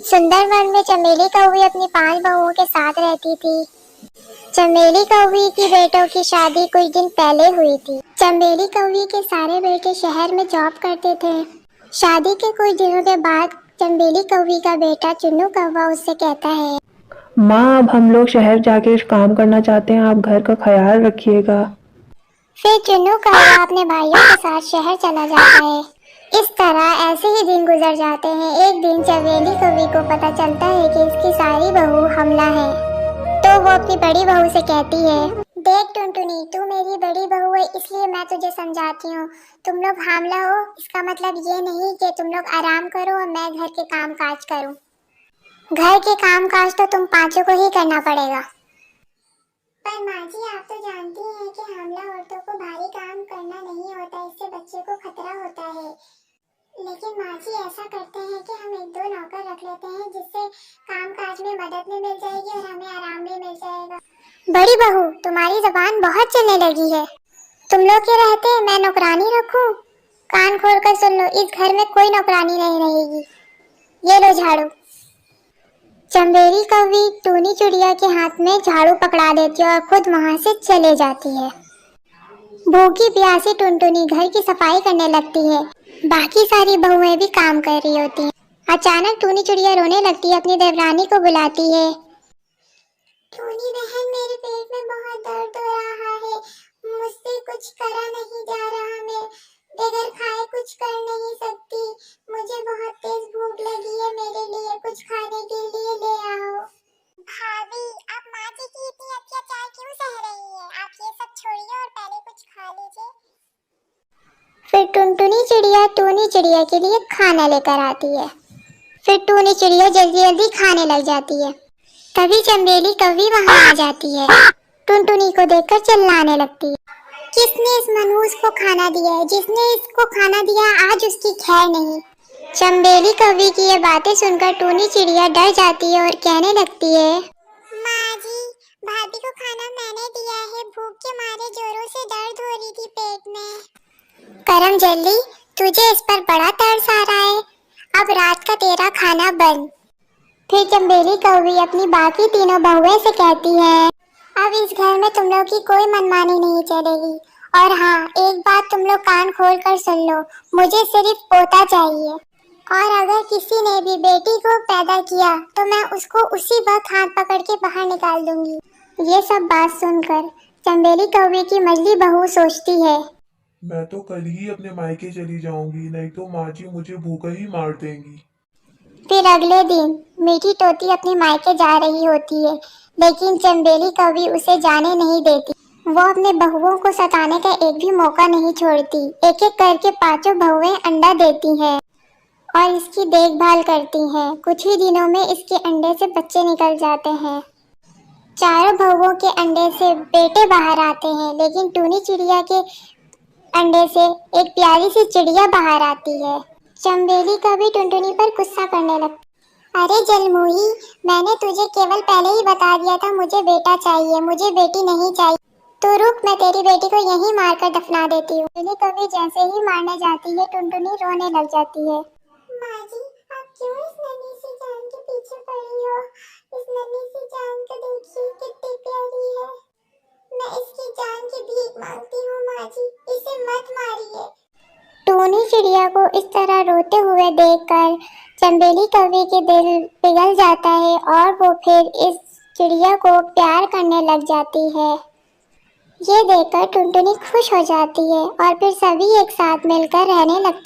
सुंदर वन में चमेली कौवी अपनी 5 बहुओं के साथ रहती थी। चमेली कौवी की बेटों की शादी कुछ दिन पहले हुई थी। चमेली कौवी के सारे बेटे शहर में जॉब करते थे। शादी के कुछ दिनों के बाद चमेली कौवी का बेटा चुन्नू कौवा उससे कहता है, माँ, अब हम लोग शहर जाके काम करना चाहते हैं, आप घर का ख्याल रखिएगा। फिर चुन्नू कौवा अपने भाइयों के साथ शहर चला जाता है। इस तरह ऐसे ही दिन गुजर जाते हैं। एक दिन चमेली कौवी को पता चलता है कि इसकी सारी बहू हमला है, तो वो अपनी बड़ी बहू से कहती है, देख टुनटुनी, तू मेरी बड़ी बहू है, इसलिए मैं तुझे समझाती हूँ। तुम लोग हामला हो, इसका मतलब ये नहीं कि तुम लोग आराम करो और मैं घर के काम काज करूँ। घर के काम काज तो तुम पांचों को ही करना पड़ेगा। पर माँ जी, आप तो जानती हैं कि हामला औरतों को भारी काम करना नहीं होता, इससे बच्चे को खतरा होता है। लेकिन माँ जी, ऐसा करते हैं कि हम 1-2 नौकर रख लेते हैं, जिससे काम काज में मदद भी मिल जाएगी और हमें आराम भी मिल जाएगा। बड़ी बहू, तुम्हारी जबान बहुत चलने लगी है। तुम लोग के रहते मैं नौकरानी रखूं? कान खोल कर सुन लो, इस घर में कोई नौकरानी नहीं रहेगी। ये लो झाड़ू। चमेली कौवी टूनी चिड़िया के हाथ में झाड़ू पकड़ा देती है और खुद वहां से चले जाती है। भूखी प्यासी टुनटुनी घर की सफाई करने लगती है। बाकी सारी बहुएं भी काम कर रही होती हैं। अचानक टूनी चिड़िया रोने लगती है, अपनी देवरानी को बुलाती है। टूनी बहन, मेरे पेट में बहुत दर्द हो रहा है, मुझसे कुछ करा नहीं जा रहा, मैं बगैर खाए कुछ कर नहीं सकती, मुझे बहुत तेज भूख लगी है, मेरे लिए कुछ खाने के लिए ले आओ। भाभी, आप माँ जी की इतनी अत्याचार क्यों सह रही है? आप ये सब छोड़िए और पहले कुछ खा लीजिए। फिर टुनटुनी चिड़िया टूनी चिड़िया के लिए खाना लेकर आती है। फिर टूनी चिड़िया जल्दी जल्दी खाने लग जाती है। तभी चमेली कौवी वहां आ जाती है। टुनटुनी को देखकर चिल्लाने लगती है, किसने इस मनहूस को खाना दिया है? जिसने इसको खाना दिया आज उसकी खैर नहीं। चमेली कौवी की ये बातें सुनकर टूनी चिड़िया डर जाती है और कहने लगती है, माँ जी, भाभी को खाना मैंने दिया है, भूख के मारे जोरों से दर्द हो रही थी पेट में। करम जल्दी, तुझे इस पर बड़ा तरस आ रहा है, अब रात का तेरा खाना बंद। फिर चमेली कौवी अपनी बाकी तीनों बहुएं से कहती है, अब इस घर में तुम लोग की कोई मनमानी नहीं चलेगी। और हाँ, एक बात तुम लोग कान खोल कर सुन लो, मुझे सिर्फ पोता चाहिए, और अगर किसी ने भी बेटी को पैदा किया तो मैं उसको उसी वक्त हाथ पकड़ के बाहर निकाल दूंगी। ये सब बात सुनकर चमेली कौवी की मझली बहू सोचती है, मैं तो कल ही अपने मायके चली जाऊंगी, नहीं तो माँ जी मुझे भूखा ही मार देंगी। फिर अगले दिन मीठी तोती अपने मायके जा रही होती है, लेकिन चमेली कौवी उसे जाने नहीं देती। वो अपने बहुओं को सताने का एक भी मौका नहीं छोड़ती। एक एक करके 5 बहुएं अंडा देती हैं और इसकी देखभाल करती हैं। कुछ ही दिनों में इसके अंडे से बच्चे निकल जाते हैं। 4 बहुओं के अंडे से बेटे बाहर आते हैं, लेकिन टूनी चिड़िया के अंडे से एक प्यारी सी चिड़िया बाहर आती है। चमेली कौवी टुनटुनी पर गुस्सा करने लगती, अरे जलमुही, मैंने तुझे केवल पहले ही बता दिया था मुझे बेटा चाहिए, मुझे बेटी नहीं चाहिए। तो रुक, मैं तेरी बेटी को यहीं मारकर दफना देती हूँ। चमेली कौवी जैसे ही मारने जाती है, टुनटुनी रोने लग जाती है। माँ जी, आप क्यों इस नन्ही सी जान के पीछे पड़ी हो? इस नन्ही सी जान को देखिए, कितनी प्यारी है। मैं इसकी जान की भीख मांगती हूँ माँ जी, इसे मत मारिए। टूनी चिड़िया को इस तरह रोते हुए देखकर चमेली कौवी के दिल पिघल जाता है और वो फिर इस चिड़िया को प्यार करने लग जाती है। ये देखकर टुनटुनी खुश हो जाती है और फिर सभी एक साथ मिलकर रहने लगते हैं।